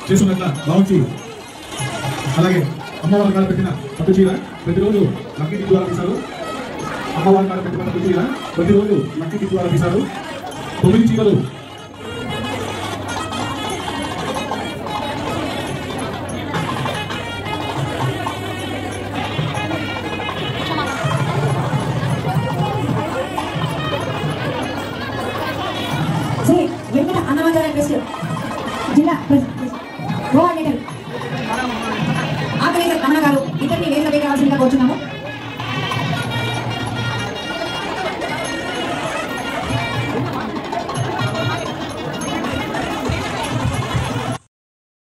చేస్తున్నట్ల బాగుంచి అలాగే అమ్మవారి కాడ పెట్టిన పట్టు చీర ప్రతిరోజు లక్కీ టిప్ ద్వారా తీశారు. అమ్మవారి కాడ పెట్టిన పట్టు చీర ప్రతిరోజు లక్కీ టిప్ ద్వారా తీశారు. 9 చీరలు